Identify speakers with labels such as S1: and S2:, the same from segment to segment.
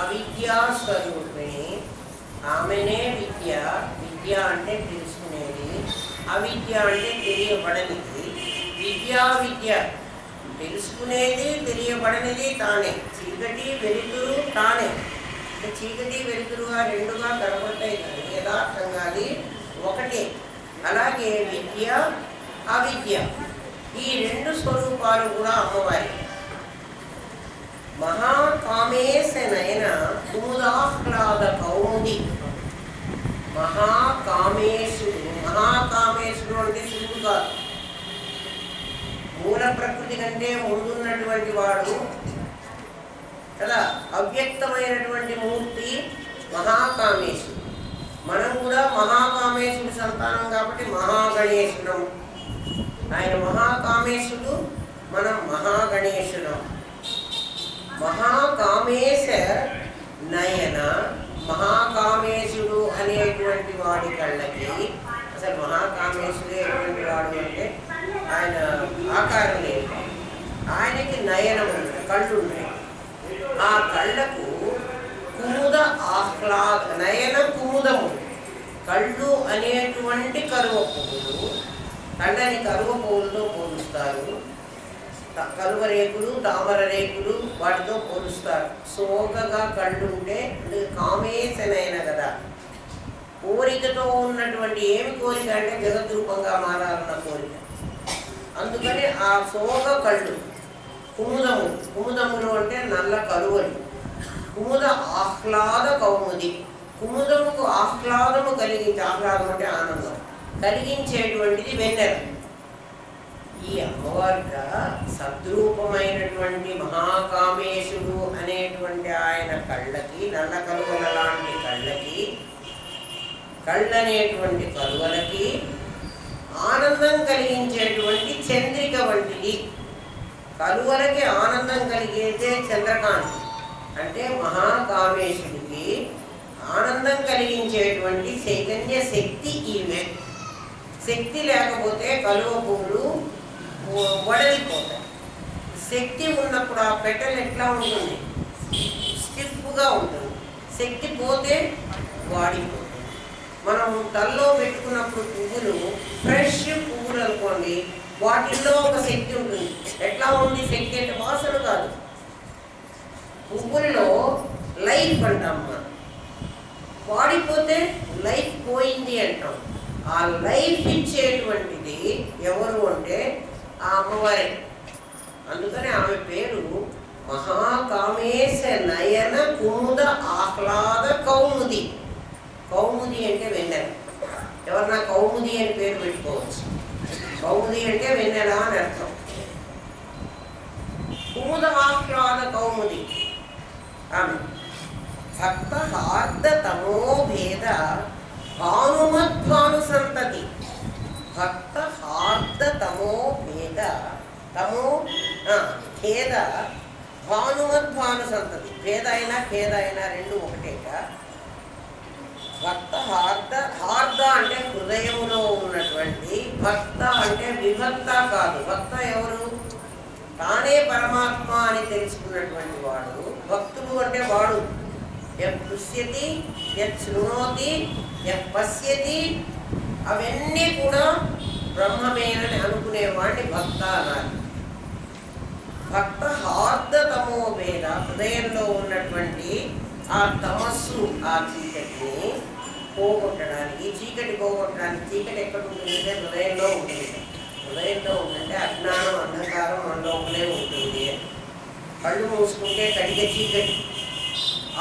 S1: అవిద్యా స్వరూపిణి. ఆమెనే విద్య. విద్య అంటే తెలుసుకునేది, అవిద్య అంటే తెలియబడనిది. విద్యా విద్య తెలుసుకునేది, తెలియబడనిది తానే. చీకటి వెలుతురు తానే. చీకటి వెలుతురుగా రెండుగా కనబడతాయి కానీ యథార్థంగా అది ఒకటే. అలాగే విద్య అవిద్య ఈ రెండు స్వరూపాలు కూడా అమ్మవారి. మహాకామేశ నయన కుముదాహ్లాద కౌముది. మహాకామేశుడు. మహాకామేశుడు అంటే శివుడు కాదు, మూల ప్రకృతి కంటే ముందున్నటువంటి వాడు కదా, అవ్యక్తమైనటువంటి మూర్తి మహాకామేశుడు. మనం కూడా మహాకామేశుడి సంతానం కాబట్టి మహాగణేశుడం. ఆయన మహాకామేశుడు, మనం మహాగణేశుడం. మహాకామేశ నయన, మహాకామేశుడు అనేటువంటి వాడి కళ్ళకి, అసలు మహాకామేశుడు ఎటువంటి వాడు అంటే ఆయన ఆకారం లేదు, ఆయనకి నయనం ఉంటుంది, కళ్ళు ఉన్నాయి. ఆ కళ్ళకు కుముద ఆహ్లాద, నయన కుముదము, కళ్ళు అనేటువంటి కరువ పువ్వులు. కళ్ళని కరువ పువ్వులతో పోలుస్తారు. కరువ రేకులు, తామర రేకులు వాటితో పోలుస్తారు. సోగగా కళ్ళు ఉంటే కామేశనైన కదా, కోరికతో ఉన్నటువంటి. ఏమి కోరిక అంటే జగద్రూపంగా మారాలన్న కోరిక. అందుకని ఆ సోగ కళ్ళు. కుముదము, కుముదములు అంటే నల్ల కరువలు. కుముద ఆహ్లాద కౌముది, కుముదముకు ఆహ్లాదము కలిగించే, ఆహ్లాదం అంటే ఆనందం కలిగించేటువంటిది వెన్నెల. ఈ అమ్మవారిక సద్రూపమైనటువంటి మహాకామేశుడు అనేటువంటి ఆయన కళ్ళకి, నల్ల కలువల లాంటి కళ్ళకి, కళ్ళనేటువంటి కలువలకి ఆనందం కలిగించేటువంటి చంద్రిక వంటిది. కలువలకి ఆనందం కలిగేదే చంద్రకాంతి. అంటే మహాకామేశుడికి ఆనందం కలిగించేటువంటి చైతన్య శక్తి ఈమె. శక్తి లేకపోతే కలువ పువ్వులు వడలిపోతాయి. శక్తి ఉన్నప్పుడు ఆ పెటల్ ఎట్లా ఉంటుంది, స్టిఫ్గా ఉంటుంది. శక్తి పోతే వాడిపోతుంది. మనం తల్లో పెట్టుకున్నప్పుడు పువ్వులు ఫ్రెష్ పువ్వులు అనుకోండి, వాటిల్లో ఒక శక్తి ఉంటుంది. ఎట్లా ఉంది శక్తి అంటే వాసన కాదు, పువ్వుల్లో లైఫ్ అంటాం మనం. వాడిపోతే లైఫ్ పోయింది అంటాం. ఆ లైఫ్ ఇచ్చేటువంటిది ఎవరు అంటే ఆ అమ్మవారే. అందుకని ఆమె పేరు మహాకామేశ నయన కుముద ఆహ్లాద కౌముది. కౌముది అంటే వెన్నెల. ఎవరన్నా కౌముది అని పేరు పెట్టుకోవచ్చు. కౌముది అంటే వెన్నెల అని అర్థం. కుముద ఆహ్లాద కౌముది ఆమె. భక్త హార్ద తమో భేద భానుమద్భాను సంతతి. భక్త హార్ద తమో భేద, తమో ఖేద భానుమద్భాను సంతతి. భేద అయినా ఖేద అయినా రెండు ఒకటేగా. భక్త హార్ద, హార్ద అంటే హృదయంలో ఉన్నటువంటి, భక్త అంటే విభక్త కాదు. భక్త ఎవరు? తానే పరమాత్మ అని తెలుసుకున్నటువంటి వాడు. భక్తుడు అంటే వాడు యృష్యతి, యృణోతి, పశ్యతి, అవన్నీ కూడా బ్రహ్మమేనని అనుకునేవాడిని భక్త అన్నారు. భక్త హార్ద తమో భేద, హృదయంలో ఉన్నటువంటి ఆ తమస్సు, ఆ చీకటిని పోగొట్టడానికి, చీకటి పోగొట్టడానికి. చీకటి ఎక్కడ ఉంటుందంటే హృదయంలో ఉంటుంది. హృదయంలో ఉంటుంటే అజ్ఞానం, అంధకారం మన లోపలే ఉంటుంది. కళ్ళు మూసుకుంటే కడిగే చీకటి.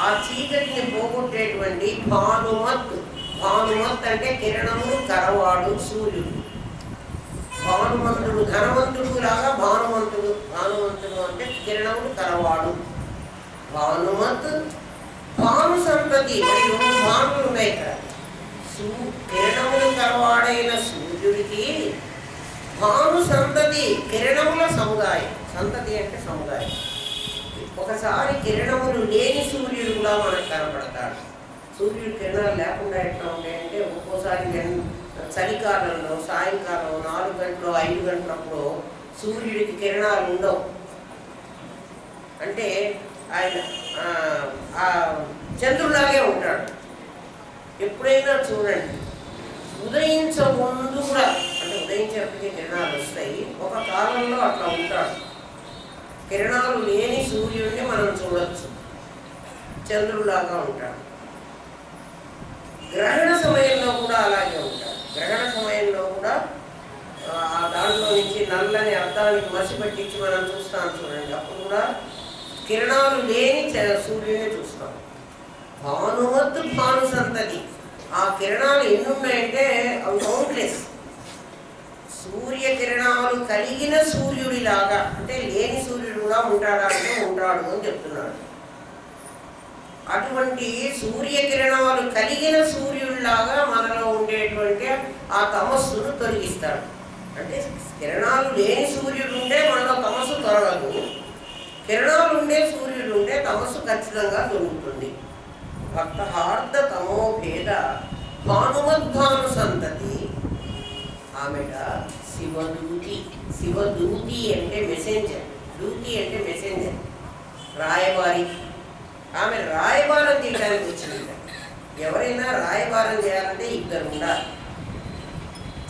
S1: ఆ చీకటిని పోగొట్టేటువంటి భానుమత్. భానుమత్ అంటే కిరణములు కరవాడు సూర్యుడు. భానుమంతుడు, ధనవంతుడు లాగా భానుమంతుడు. భానుమంతుడు అంటే కిరణములు కరవాడు. భానుమత్ భాను సంతతి. మరి రెండు భానులు ఉన్నాయి ఇక్కడ. కిరణములు కరవాడైన సూర్యుడికి భాను సంతతి, కిరణముల సముదాయం. సంతతి అంటే సముదాయం. ఒకసారి కిరణములు లేని సూర్యుడు కూడా మనకు కనపడతాడు. సూర్యుడు కిరణాలు లేకుండా ఎట్లా ఉంటాయంటే, ఒక్కోసారి చలికాలంలో సాయంకాలం 4 గంటలు 5 గంటలప్పుడు సూర్యుడికి కిరణాలు ఉండవు. అంటే ఆయన చంద్రులాగే ఉంటాడు. ఎప్పుడైనా చూడండి, ఉదయించముందు కూడా, అంటే ఉదయించేప్పటికీ కిరణాలు వస్తాయి, ఒక కాలంలో అట్లా ఉంటాడు. కిరణాలు లేని సూర్యుడిని మనం చూడవచ్చు, చంద్రులాగా ఉంటాడు. గ్రహణ సమయంలో కూడా అలాగే ఉంటాడు. గ్రహణ సమయంలో కూడా దాంట్లో నుంచి నల్లని అర్థానికి మసి పట్టించి మనం చూస్తాం చూడండి, అప్పుడు కూడా కిరణాలు లేని సూర్యుడిని చూస్తాం. భానువత్తు భాను సంతతి, ఆ కిరణాలు ఎన్ని ఉన్నాయంటే అవి కౌంట్లెస్. సూర్యకిరణాలు కలిగిన సూర్యుడిలాగా, అంటే లేని సూర్యుడు కూడా ఉంటాడా అంటే ఉంటాడు అని చెప్తున్నాడు. అటువంటి సూర్యకిరణాలు కలిగిన సూర్యుడిలాగా మనలో ఉండేటువంటి ఆ తమస్సును తొలగిస్తాడు. అంటే కిరణాలు లేని సూర్యుడు ఉంటే మనలో తమస్సు తొలగదు, కిరణాలు ఉండే సూర్యుడు ఉంటే తమస్సు ఖచ్చితంగా తొలుగుతుంది. భక్తహార్ద తమో భేద భానుమద్భాను సంతతి, ఆమెట శివదూతి. శివదూతి అంటే మెసెంజర్, దూతి అంటే మెసెంజర్, రాయబారి. ఆమె రాయబారం చేయడానికి వచ్చింది. ఎవరైనా రాయబారం చేయాలంటే ఇద్దరు ఉండాలి.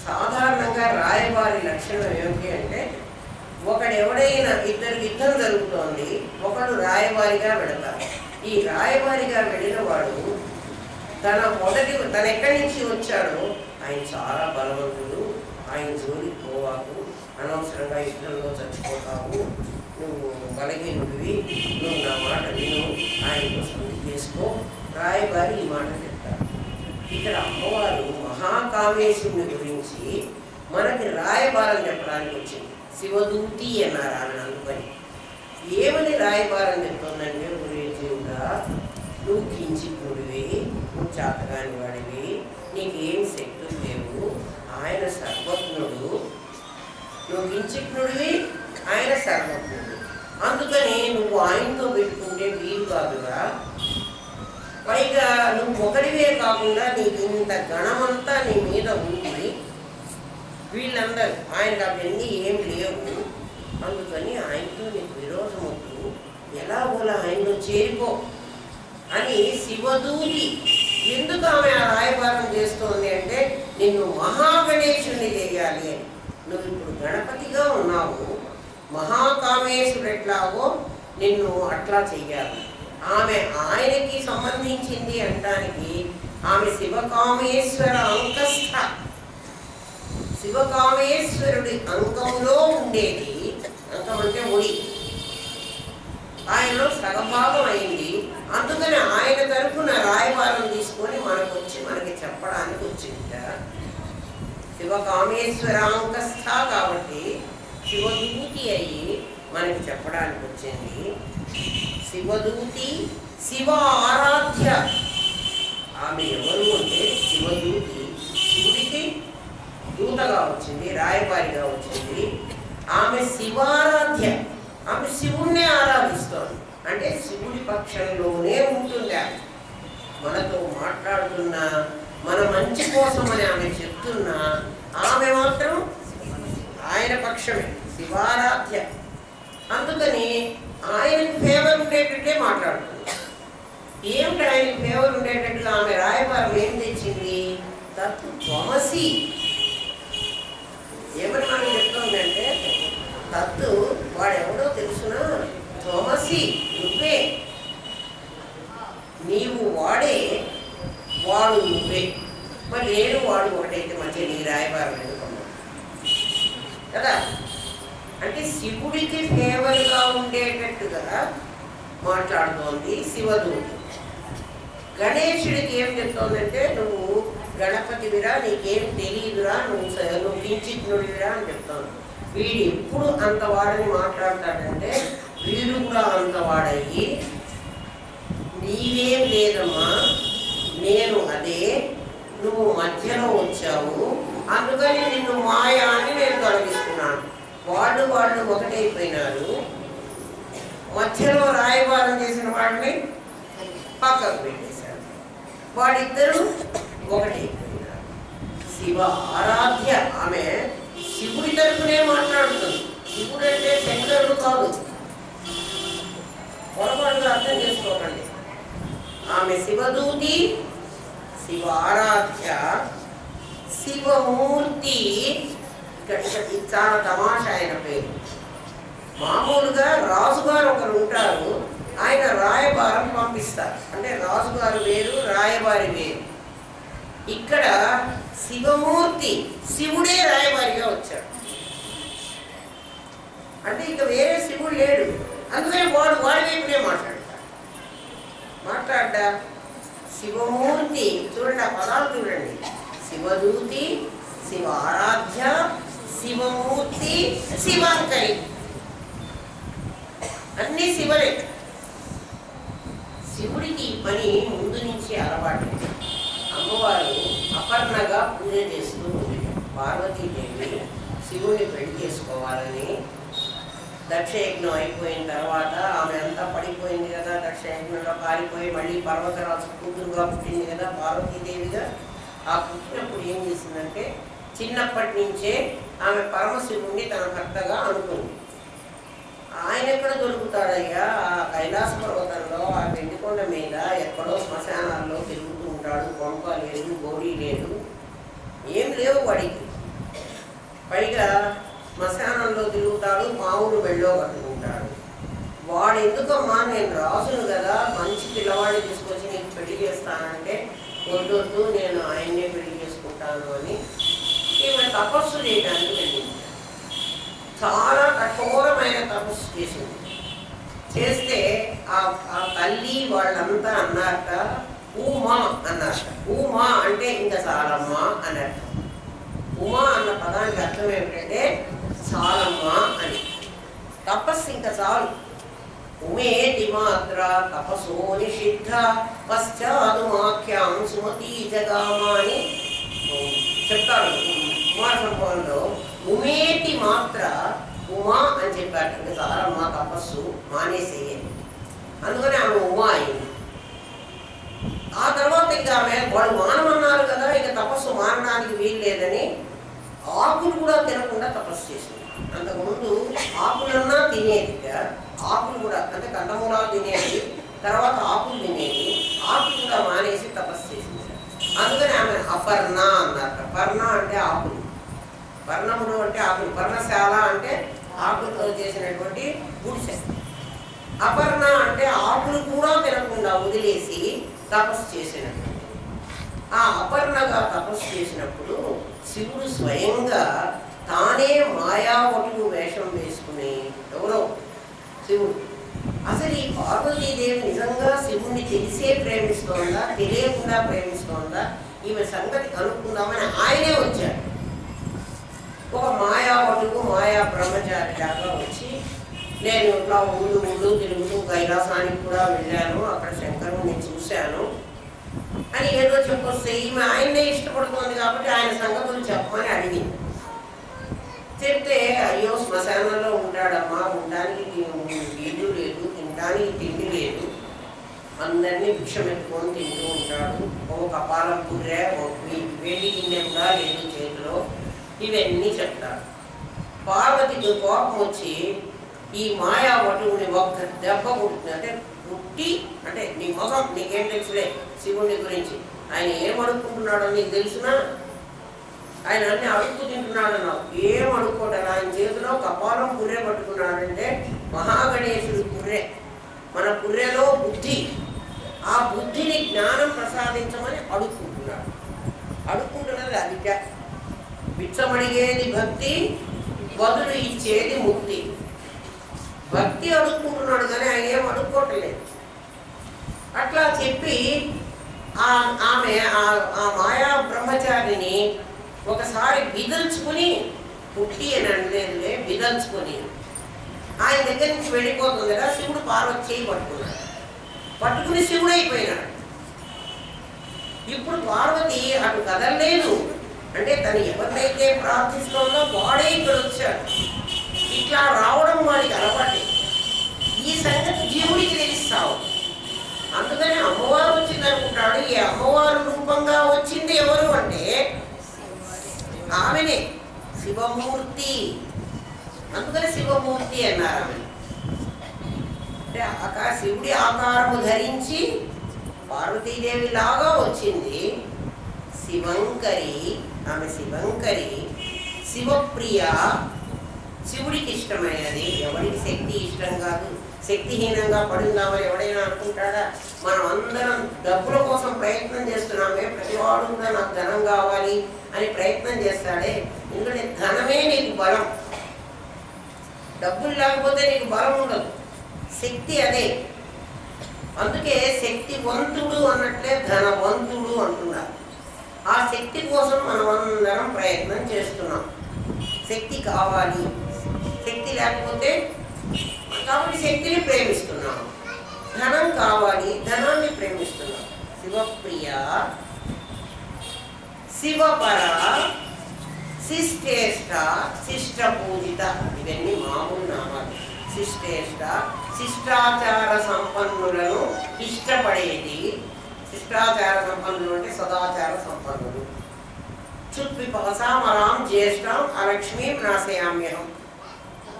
S1: సాధారణంగా రాయబారి లక్షణం ఏమిటి అంటే, ఎవడైనా ఇద్దరు యుద్ధం జరుగుతోంది, ఒకడు రాయబారిగా వెళతారు. ఈ రాయబారిగా వెళ్ళిన వాడు తన ఎక్కడి నుంచి వచ్చాడో ఆయన చాలా బలవంతుడు, ఆయన జోలికి పోవాకు, అనవసరంగా యుద్ధంలో చచ్చిపోతావు, నువ్వు బలహీనుడివి, నువ్వు నా మాట విను, ఆయన కోసం చేసుకో, రాయబారి ఈ మాట చెప్తారు. ఇక్కడ అమ్మవారు మహాకామేశుని గురించి మనకి రాయబారం చెప్పడానికి వచ్చింది. శివదూతి అన్నారు ఆమె. అందుకని ఏమని రాయబారం చెప్తుందంటే, గురుజీవుడా, నువ్వు కించిత్తుడివి, నువ్వు చాతగాని వాడివి, నీకేం శక్తులు లేవు, ఆయన సర్వజ్ఞుడు, నువ్వు కించిత్తుడివి, ఆయన సర్వజ్ఞుడు, అందుకని నువ్వు ఆయనతో పెట్టుకుంటే వీలు కాదుగా. పైగా నువ్వు ఒకడివే కాకుండా నీకు ఇంత గణమంతా నీ మీద ఉంది, వీళ్ళందరూ ఆయనకు అవన్నీ ఏం లేవు, అందుకని ఆయనతో నీకు విరోధం వద్దు, ఎలాగోలా ఆయనలో చేరిపో అని శివదూతి. ఎందుకు ఆమె ఆ రాయబారం చేస్తోంది అంటే, నిన్ను మహాగణేశుని చేయాలి అని. నువ్వు ఇప్పుడు గణపతిగా ఉన్నావు, మహాకామేశుడు ఎట్లాగో నిన్ను అట్లా చెయ్యాలి. ఆమె ఆయనకి సంబంధించింది అనడానికి ఆమె శివకామేశ్వర అంకస్థ, శివకామేశ్వరుడి అంకంలో ఉండేది. అంకం అంటే ఒడి, ఆయనలో సగభాగం అయింది. అందుకని ఆయన తరఫున రాయబారం తీసుకొని మనకి చెప్పడానికి వచ్చింది. శివకామేశ్వరాంకస్థ కాబట్టి శివదూతి అయ్యి మనకి చెప్పడానికి వచ్చింది. శివదూతి, శివ ఆరాధ్య. ఆమె ఎవరు అంటే శివదూతి, శివుడికి దూతగా వచ్చింది, రాయబారిగా వచ్చింది. ఆమె శివారాధ్య, ఆమె శివుణ్ణే ఆరాధిస్తోంది. అంటే శివుడి పక్షంలోనే ఉంటుంది. మనతో మాట్లాడుతున్నా, మన మంచి కోసమని ఆమె చెప్తున్నా, ఆమె మాత్రం ఆయన పక్షమే, శివారాధ్య. అందుకని ఆయనకు ఫేవర్ ఉండేటట్టే మాట్లాడుతుంది. ఏమిటి ఆయనకు ఫేవర్ ఉండేటట్టుగా ఆమె రాయబారం ఏం తెచ్చింది? తత్వమసి. ఏమని మనం చెప్తుందంటే, తత్తు వాడెవడో తెలుసునా, త్వమసి, నువ్వే, నీవు వాడే, వాడు నువ్వే. మరి నేను వాడు ఒకటైతే మంచిగా నీ రాయబారం ఎందుకున్నావు కదా. అంటే శివుడికి ఫేవర్గా ఉండేటట్టుగా మాట్లాడుతోంది శివదూతి. గణేశుడికి ఏం చెప్తోందంటే, నువ్వు గణపతివిరా, నీకేం తెలియదురా, నువ్వు కించిత్నుడివిరా అని చెప్తాను. వీడు ఎప్పుడు అంతవాడని మాట్లాడతాడంటే, వీడు కూడా అంతవాడయ్యి, నీవేం లేదమ్మా, నేను అదే, నువ్వు మధ్యలో వచ్చావు, అందుకని నిన్ను మాయా అని నేను తొలగిస్తున్నాను. వాళ్ళు ఒకటైపోయినారు, మధ్యలో రాయబారం చేసిన వాడిని పక్కకు పెట్టేశారు, వాడిద్దరూ ఒకటైపోయినారు. శివ ఆరాధ్య. ఆమె శివుడి తరపునే మాట్లాడుతుంది. శివుడు అంటే శంకరుడు కాదు, పొరపాటుగా అర్థం చేసుకోకండి. ఆమె శివదూతి, శివ ఆరాధ్య, శివమూర్తి. ఇక్కడ ఇది చాలా తమాషా ఆయన పేరు. మామూలుగా రాజుగారు ఒకరు ఉంటారు, ఆయన రాయబారం పంపిస్తారు. అంటే రాజుగారు వేరు, రాయబారి వేరు. ఇక్కడ శివమూర్తి, శివుడే రాయబారిగా వచ్చాడు. అంటే ఇక వేరే శివుడు లేడు. అందుకని వాడి వైపునే మాట్లాడ్డా. శివమూర్తి చూడండి, ఆ పదాలు చూడండి. శివదూతి, శివ ఆరాధ్య, శివమూర్తి, శివాంకరి, అన్నీ శివలే. శివుడికి ఈ పని ముందు నుంచి అలవాటు. అమ్మవారు అపర్ణగా పూజ చేస్తూ ఉంది. పార్వతీదేవి శివుడిని పెళ్లి చేసుకోవాలని దక్షయజ్ఞం అయిపోయిన తర్వాత ఆమె అంతా పడిపోయింది కదా, దక్షయజ్ఞంలో పారిపోయి మళ్ళీ పర్వతరాజు కూతురుగా పుట్టింది కదా పార్వతీదేవిగా. ఆ పుట్టినప్పుడు ఏం చేసిందంటే చిన్నప్పటి నుంచే ఆమె పరమశివుణ్ణి తన భర్తగా అనుకుంది. ఆయన ఎక్కడ దొరుకుతాడయ్యా? ఆ కైలాస పర్వతంలో, ఆ వెండికొండ మీద ఎక్కడో శ్మశానాల్లో తిరుగుతూ ఉంటాడు. కొంప లేదు, గోడీ లేదు, ఏం లేవు వాడికి. పైగా శ్మశానంలో తిరుగుతాడు, మామూలు వెళ్ళో కట్టుకుంటాడు. వాడు ఎందుకమ్మా, నేను రాజును కదా, మంచి పిల్లవాడిని తీసుకొచ్చి నీకు పెళ్లి చేస్తానంటే వద్దొద్దు, నేను ఆయన్నే పెళ్లి చేసుకుంటాను అని ఈమె తపస్సు చేయడానికి వెళ్ళింది. చాలా కఠోరమైన తపస్సు చేసింది. చేస్తే ఆ తల్లి వాళ్ళంతా అన్నారట, ఉమా అన్నారట. ఉమా అంటే ఇంకా చాలమ్మ అన్నట్ట. ఉమా అన్న పదానికి అర్థం ఏమిటంటే చాలమ్మ అని. తపస్సు ఇంకా చాలు. ఉమేటి మాత్ర తపస్సో నిషిద్ధ పశ్చాదుమాఖ్యాం సుమతి జగామ అని చెప్తారు కుమార సంభవంలో. ఉమేటి మాత్ర, ఉమా అని చెప్పారు. ఇంకా చాలమ్మ, తపస్సు మానేసేయండి. అందుకని ఆమె ఉమా అయింది. ఆ తర్వాత ఇంకా ఆమె వాళ్ళు మానమన్నారు కదా, ఇక తపస్సు మానడానికి వీలు లేదని ఆకులు కూడా తినకుండా తపస్సు చేసింది. అంతకుముందు ఆకులన్నా తినేది, ఆకులు కూడా అంటే కందమూలాలు తినేది, తర్వాత ఆకులు తినేది. ఆకులు కూడా మానేసి తపస్సు చేసింది. అందుకని ఆమె అపర్ణ అన్నారు. పర్ణ అంటే ఆకులు, పర్ణములు అంటే ఆకులు, పర్ణశాల అంటే ఆకులతో చేసినటువంటి గుడిసె. అపర్ణ అంటే ఆకులు కూడా తినకుండా వదిలేసి తపస్సు చేసినటువంటి. ఆ అపర్ణగా తపస్సు చేసినప్పుడు శివుడు స్వయంగా తానే మాయావటుడు వేషం వేసుకుని, ఎవరో శివుడు. అసలు ఈ పార్వతీదేవి నిజంగా శివుణ్ణి తెలిసే ప్రేమిస్తోందా, తెలియకుండా ప్రేమిస్తోందా, ఈమె సంగతి కనుక్కుందామని ఆయనే వచ్చాడు. ఒక మాయావటుడు, మాయా బ్రహ్మచారి లాగా వచ్చి, నేను ఇట్లా ఊళ్ళు తిరుగుతూ కైలాసానికి కూడా వెళ్ళాను, అక్కడ శంకరుని చూశాను అని ఏదో చెప్పొస్తే ఈమె ఆయన్నే ఇష్టపడుతోంది కాబట్టి ఆయన సంగతులు చెప్పమని అడిగింది. చెప్తే, అయ్యో శ్మశానంలో ఉంటాడమ్మా, ఉండడానికి వీలు లేదు, తినడానికి తిండి లేదు, అందరినీ భిక్ష పెట్టుకొని తింటూ ఉంటాడు, ఓ కపాలం పుర్రె, వేడి గిన్నె కూడా లేదు చేతిలో, ఇవన్నీ చెప్తారు. పార్వతికి కోపం వచ్చి ఈ మాయావటుని ఒక్క దెబ్బ కొడుతుంది. అంటే పుట్టి అంటే నీ మొహం నీకేం తెలుసులే శివుని గురించి, ఆయన ఏం అడుక్కుంటున్నాడో నీకు తెలుసునా, ఆయన అన్ని అడుక్కు తింటున్నాడన్నావు, ఏం అడుక్కోవడం, ఆయన చేతిలో కపాలం పుర్రె పట్టుకున్నాడంటే మహాగణేశుడి పుర్రె. మన పుర్రెలో బుద్ధి, ఆ బుద్ధిని జ్ఞానం ప్రసాదించమని అడుక్కుంటున్నాడు. అడుక్కుంటున్నది అది. బిచ్చమడిగేది భక్తి, బదులు ఇచ్చేది ముక్తి. భక్తి అడుక్కుంటున్నాడు కానీ ఆయన ఏం అడుక్కోవట్లేదు. అట్లా చెప్పి ఆమె ఆ మాయా బ్రహ్మచారిని ఒకసారి బిదల్చుకుని, పుట్టి అని అనలేదులే, బిదల్చుకొని ఆయన దగ్గర నుంచి వెళ్ళిపోతుంది కదా. శివుడు పార్వతి చేయి పట్టుకుని శివుడు అయిపోయినాడు. ఇప్పుడు పార్వతి అటు కదలలేదు. అంటే తను ఎవరినైతే ప్రార్థిస్తుందో వాడే ఇక్కడ వచ్చాడు. ఇట్లా రావడం వాడికి అలవాటే. ఈ సంగతి జీవుడికి తెలుస్తావు. అందుకని అమ్మవారు వచ్చింది అనుకుంటాడు. ఈ అమ్మవారు రూపంగా వచ్చింది ఎవరు అంటే ఆమెనే, శివమూర్తి. అందుకని శివమూర్తి అన్నారు ఆమె. అంటే శివుడి ఆకారము ధరించి పార్వతీదేవి లాగా వచ్చింది. శివంకరి, ఆమె శివంకరి, శివప్రియ, శివుడికి ఇష్టమైనది. ఎవరికి శక్తి ఇష్టం కాదు. శక్తిహీనంగా పడుందామని ఎవడైనా అనుకుంటాడా? మనం అందరం డబ్బుల కోసం ప్రయత్నం చేస్తున్నామే. ప్రతివాడు కూడా నాకు ధనం కావాలి అని ప్రయత్నం చేస్తాడే. ఎందుకంటే ధనమే నీకు బలం. డబ్బులు లేకపోతే నీకు బలం ఉండదు. శక్తి అదే. అందుకే శక్తివంతుడు అన్నట్లే ధనవంతుడు అంటున్నారు. ఆ శక్తి కోసం మనం అందరం ప్రయత్నం చేస్తున్నాం. శక్తి కావాలి, శక్తి లేకపోతే, కాబట్టి శక్తిని ప్రేమిస్తున్నాం. ధనం కావాలి, ధనాన్ని ప్రేమిస్తున్నాం. శివప్రియ, శివపర, శిష్టేష్ట, శిష్ట పూజిత, ఇవన్నీ మామూలు నామాలు. శిష్టేష్ట, శిష్టాచార సంపన్నులను ఇష్టపడేది. శిష్టాచార సంపన్నులు అంటే సదాచార సంపన్నులు. క్షుత్పిపాసామరాం జ్యేష్ఠం అలక్ష్మీం నాశయామ్యహం.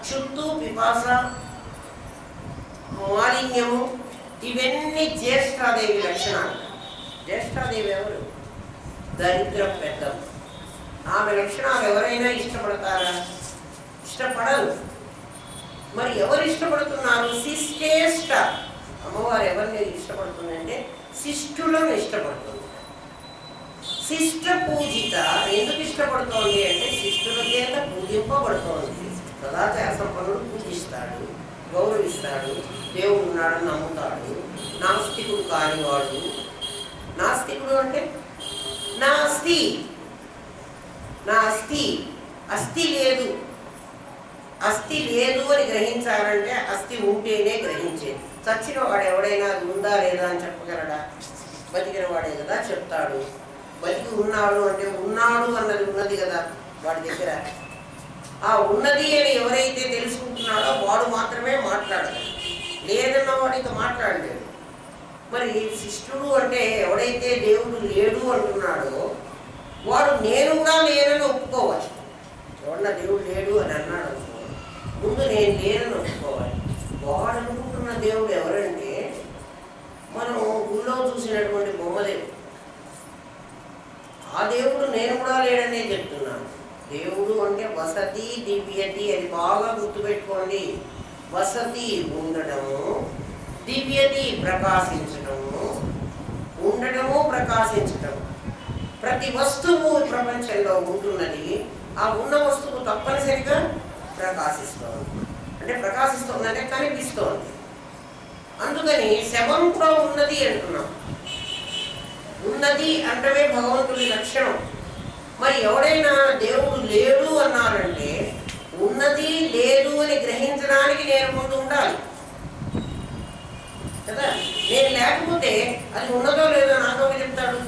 S1: క్షుత్తు, పిపాస, మాలిన్యము, ఇవన్నీ జ్యేష్ఠాదేవి లక్షణాలు. జ్యేష్ఠాదేవి ఎవరు? దరిద్రం పెద్దం. ఆమె లక్షణాలు ఎవరైనా ఇష్టపడతారా? ఇష్టపడరు. మరి ఎవరు ఇష్టపడుతున్నారు? శిష్టేష్ట. అమ్మవారు ఎవరిని ఇష్టపడుతుందంటే శిష్టులను ఇష్టపడుతుంది. శిష్ట పూజిత. ఎందుకు ఇష్టపడుతోంది అంటే శిష్టుల చేత పూజింపబడుతోంది. సదాచార సంపన్నుడు పూజిస్తాడు, గౌరవిస్తాడు, దేవుడు ఉన్నాడని నమ్ముతాడు. నాస్తికుడు కానివాడు. నాస్తికుడు అంటే నాస్తి, నాస్తి, అస్థి లేదు. అస్థి లేదు అని గ్రహించాలంటే అస్థి ఉంటేనే గ్రహించేది. చచ్చిన వాడు ఎవడైనా అది ఉందా లేదా అని చెప్పగలడా? బతికిన వాడే కదా చెప్తాడు. బతికి ఉన్నాడు అంటే ఉన్నాడు అన్నది ఉన్నది కదా వాడి దగ్గర. ఆ ఉన్నది అని ఎవరైతే తెలుసుకుంటున్నాడో వాడు మాత్రమే మాట్లాడగలడు. లేదన్న వాడు ఇంకా మాట్లాడలేడు. మరి శిష్టుడు అంటే ఎవడైతే దేవుడు లేడు అంటున్నాడో వాడు నేను కూడా లేనని ఒప్పుకోవాలి. ఎవడన్నా దేవుడు లేడు అని అన్నాడు అనుకో, ముందు నేను లేనని ఒప్పుకోవాలి. వాడు అనుకుంటున్న దేవుడు ఎవరంటే మనం గుళ్ళో చూసినటువంటి బొమ్మదేవుడు. ఆ దేవుడు నేను కూడా లేడనే చెప్తున్నాను. దేవుడు అంటే వసతి, దివ్యతి, అది బాగా గుర్తుపెట్టుకోండి. వసతి ఉండడము, దివ్యతి ప్రకాశించడము, ఉండడము ప్రకాశించడము. ప్రతి వస్తువు ప్రపంచంలో ఉంటున్నది. ఆ ఉన్న వస్తువు తప్పనిసరిగా ప్రకాశిస్తోంది. అంటే ప్రకాశిస్తోందంటే కనిపిస్తోంది. అందుకని శవం కూడా ఉన్నది అంటున్నాం. ఉన్నది అంటే భగవంతుడి లక్షణం. మరి ఎవడైనా దేవుడు లేడు అన్నారంటే ఉన్నది లేదు అని గ్రహించడానికి నేను ముందు ఉండాలి కదా. నేను లేకపోతే అది ఉన్నదో లేదో నాతో చెప్తాడు.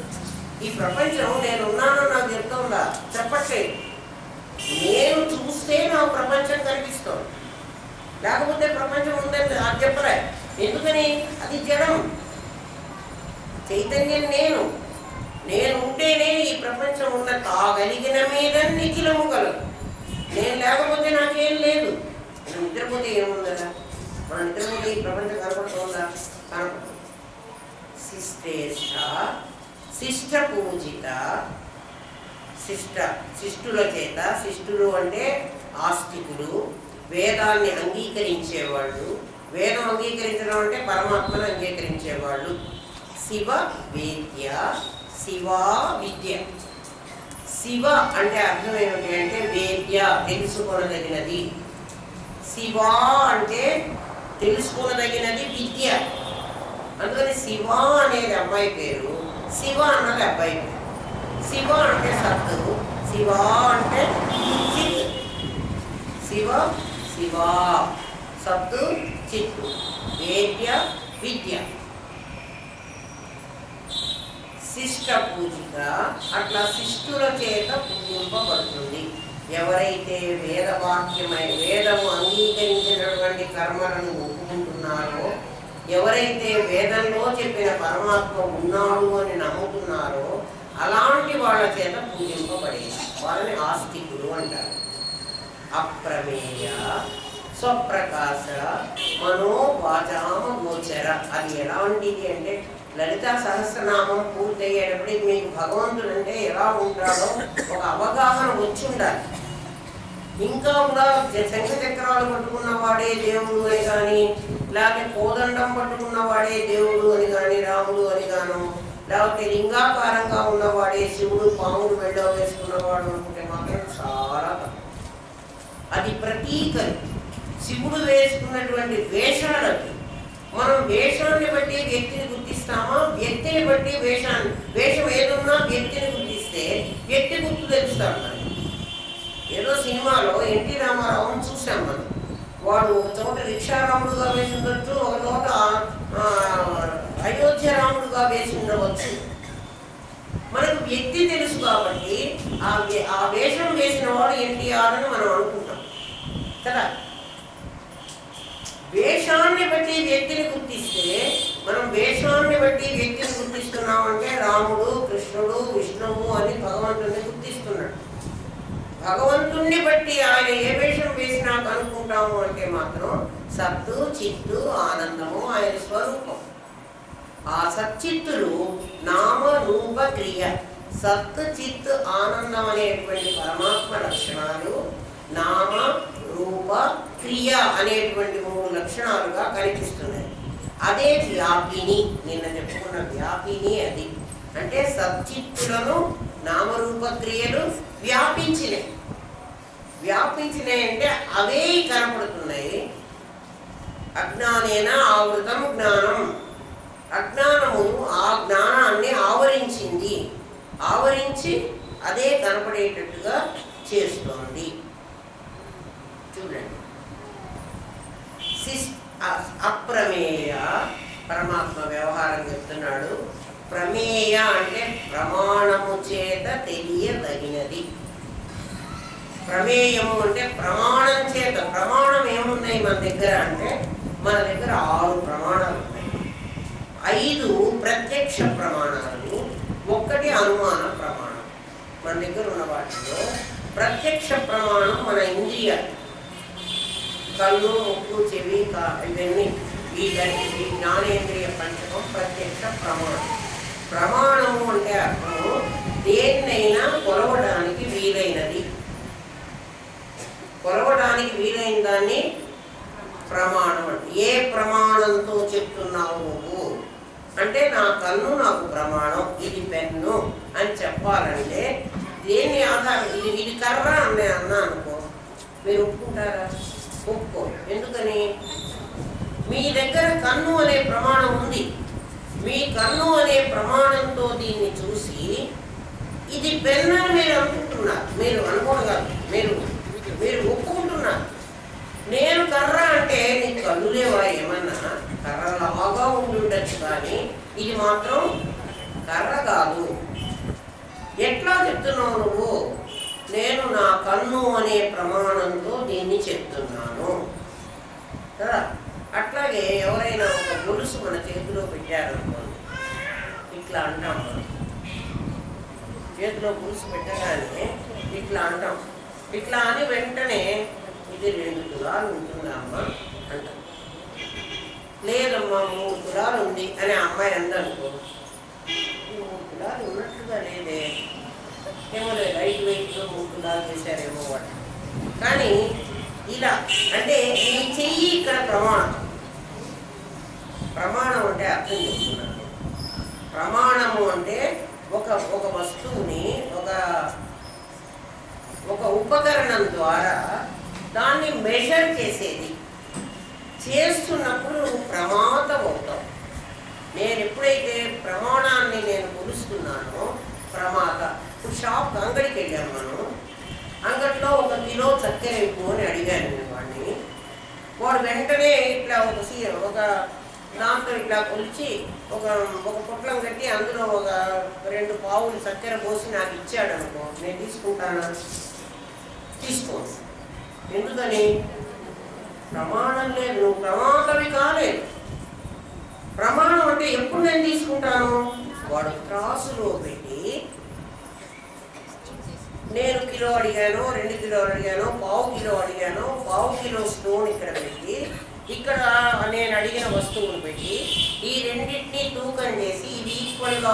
S1: ఈ ప్రపంచం నేను ఉన్నానో నాకు చెప్తుందా? చెప్పట్లేదు. నేను చూస్తే నాకు ప్రపంచం కనిపిస్తుంది. లేకపోతే ప్రపంచం ఉందని అది చెప్పలే. ఎందుకని? అది జడం. చైతన్యం నేను. నేను ఉంటేనే ఈ ప్రపంచం ఉన్న తాగలిగిన మీద నిఖిలము కలదు. నేను లేకపోతే నాకేం లేదు. మనం నిద్రపోతే ఏముందా? మనం నిద్రపోతే ఈ ప్రపంచం కనపడుతుందా? కనపడుతుంది. శిష్టేష్ట, శిష్ట పూజిత, శిష్ట, శిష్టుల చేత. శిష్టులు అంటే ఆస్తికులు, వేదాన్ని అంగీకరించేవాళ్ళు. వేదం అంగీకరించడం అంటే పరమాత్మను అంగీకరించేవాళ్ళు. శివ వేద్య, శివా విద్య. శివ అంటే అర్థం ఏమిటి అంటే వేద్య, తెలుసుకొనదగినది. శివ అంటే తెలుసుకొనదగినది విద్య. అందుకని శివ అనేది అబ్బాయి పేరు, శివ అన్నది అబ్బాయి పేరు. శివ అంటే సత్తు, శివ అంటే చిత్. శివ శివ, సత్తు చిత్తు, వేద్య విద్య. శిష్ట పూజిత, అట్లా శిష్టుల చేత పూజింపబడుతుంది. ఎవరైతే వేదవాక్యమై వేదము అంగీకరించినటువంటి కర్మలను ఒప్పుకుంటున్నారో, ఎవరైతే వేదంలో చెప్పిన పరమాత్మ ఉన్నాడు అని నమ్ముతున్నారో అలాంటి వాళ్ళ చేత పూజింపబడేది. వాళ్ళని ఆస్తికులు అంటారు. అప్రమేయ, స్వప్రకాశ మనోవాచామ గోచర. అది ఎలాంటిది అంటే లలితా సహస్రనామం పూర్తయ్యేటప్పటికి మీకు భగవంతుడు అంటే ఎలా ఉంటాడో ఒక అవగాహన వచ్చి ఉండాలి. ఇంకా కూడా శంఖ చక్రాలు పట్టుకున్న వాడే దేవుడు అని కానీ, లేకపోతే కోదండం పట్టుకున్న వాడే దేవుడు అని కానీ, రాముడు అని గాను, లేకపోతే లింగాకారంగా ఉన్నవాడే శివుడు, పాముడు వెళ్ళ వేసుకున్నవాడు అనుకుంటే మాత్రం చాలా తక్కువ. అది ప్రతీకలు. శివుడు వేసుకున్నటువంటి వేషాలకి మనం వేషాన్ని బట్టి వ్యక్తిని గుర్తిస్తామా, వ్యక్తిని బట్టి వేషం ఏదున్నా వ్యక్తిని గుర్తిస్తే వ్యక్తి గుర్తు తెలుస్తాడు. మనం ఏదో సినిమాలో ఎన్టీ రామారావుని చూసాం మనం. వాడు ఒక చోట రిక్షారాముడుగా వేసి ఉండొచ్చు, ఒక చోట అయోధ్య రాముడుగా వేసి ఉండవచ్చు. మనకు వ్యక్తి తెలుసు కాబట్టి ఆ వేషం వేసిన వాడు ఎన్టీఆర్ అని మనం అనుకుంటాం కదా. వేషాన్ని బట్టి వ్యక్తిని గుర్తిస్తే మనం వేషాన్ని బట్టి వ్యక్తిని గుర్తిస్తున్నామంటే రాముడు, కృష్ణుడు, విష్ణువు అని భగవంతుడిని గుర్తిస్తున్నాడు. భగవంతుణ్ణి బట్టి ఆయన ఏ వేషం వేసినా కనుక్కుంటాము అంటే మాత్రం సత్తు, చిత్తు, ఆనందము ఆయన స్వరూపం. ఆ సచ్చిత్తులు నామ రూప క్రియ. సత్, చిత్, ఆనందం అనేటువంటి పరమాత్మ లక్షణాలు నామ రూప క్రియ అనేటువంటి 3 లక్షణాలుగా కనిపిస్తున్నాయి. అదే వ్యాపిని, నిన్న చెప్పుకున్న వ్యాపిని. అది అంటే సచ్చిత్తులను నామరూప క్రియలు వ్యాపించినాయి. అంటే అవే కనపడుతున్నాయి. అజ్ఞానేన ఆవృతం జ్ఞానం. అజ్ఞానము ఆ జ్ఞానాన్ని ఆవరించి అదే కనపడేటట్టుగా చేస్తోంది. చూడండి, అప్రమేయ పరమాత్మ వ్యవహారం చెప్తున్నాడు. ప్రమేయ అంటే ప్రమాణము చేత తెలియదగినది. ప్రమేయము అంటే ప్రమాణం చేత. ప్రమాణం ఏమున్నాయి మన దగ్గర అంటే మన దగ్గర 6 ప్రమాణాలు ఉన్నాయి. 5 ప్రత్యక్ష ప్రమాణాలు, 1 అనుమాన ప్రమాణం. మన దగ్గర ఉన్న వాటిలో ప్రత్యక్ష ప్రమాణం మన ఇంద్రియాలు, కళ్ళు, ముక్కు, చెవి, ఇవన్నీ ఈ జ్ఞానేంద్రియ పంచకం ప్రత్యక్ష ప్రమాణం. ప్రమాణము అంటే అర్థము దేన్నైనా కొలవడానికి వీలైనది. కొలవడానికి వీలైన దాన్ని ప్రమాణం అంటే. ఏ ప్రమాణంతో చెప్తున్నావు నువ్వు అంటే నా కన్ను నాకు ప్రమాణం, ఇది పెన్ను అని చెప్పాలంటే దేన్ని ఆధారం, ఇది కర్ర అన్నా అనుకో, మీరు ఒప్పుకుంటారా? ఒప్పుకో. ఎందుకని? మీ దగ్గర కన్ను అనే ప్రమాణం ఉంది. మీ కన్ను అనే ప్రమాణంతో దీన్ని చూసి ఇది పెన్ను అని మీరు అనుకుంటున్నారు. మీరు అనుకోగలరు, మీరు ఒప్పుకుంటున్నారు. నేను కర్ర అంటే నీకు కళ్ళు లేవా? ఏమన్నా కర్రలాగా ఉండి ఉండొచ్చు, కానీ ఇది మాత్రం కర్ర కాదు. ఎట్లా చెప్తున్నావు నువ్వు? నేను నా కన్ను అనే ప్రమాణంతో దీన్ని చెప్తున్నాను కదా. అట్లాగే ఎవరైనా ఒక గొలుసు మన చేతిలో పెట్టారనుకోండి, ఇట్లా అంటాం. మనం చేతిలో గొలుసు పెట్టగానే ఇట్లా అంటాం. ఇట్లా అని వెంటనే ఇది 2 తులాలు ఉంటుందమ్మా అంటాం. లేదమ్మా 3 తులాలు ఉంది అని అమ్మాయి అందనుకో, 3 తులాలు ఉన్నట్టుగా లేదే, ఏమో లేదు, లైట్ వెయిట్లో 3 తులాలు చేశారేమో వాటి. కానీ ఇలా అంటే ఈ చెయ్యి ఇక్కడ ప్రమాణం అంటే అర్థం చేస్తున్నాను. ప్రమాణము అంటే ఒక వస్తువుని ఒక ఉపకరణం ద్వారా దాన్ని మెజర్ చేసేది. చేస్తున్నప్పుడు ప్రమాదం అవుతాం. నేను ఎప్పుడైతే ప్రమాణాన్ని నేను కొలుస్తున్నానో ప్రమాద. ఇప్పుడు షాప్ అంగడికి వెళ్ళాము మనం. అంగట్లో 1 కిలో చక్కెర ఎక్కువ అని అడిగాను నేను వాడిని. వాడు వెంటనే ఇట్లా ఒక దాంతో ఇట్లా కొలిచి ఒక పొట్లం కట్టి అందులో 2 పావులు చక్కెర పోసి నాకు ఇచ్చాడు అనుకో, నేను తీసుకుంటానా? తీసుకోను. ఎందుకని? ప్రమాణం లేదు, నువ్వు ప్రమాదవి కాలేదు. ప్రమాణం అంటే ఎప్పుడు నేను తీసుకుంటాను? వాడు త్రాసులో పెట్టి నేను కిలో అడిగాను, 2 కిలోలు అడిగాను, పావు కిలో అడిగాను, పావు కిలో స్టోన్ ఇక్కడ పెట్టి, ఇక్కడ నేను అడిగిన వస్తువులు పెట్టి ఈ రెండింటినీ తూకం చేసి ఇది ఈక్వల్గా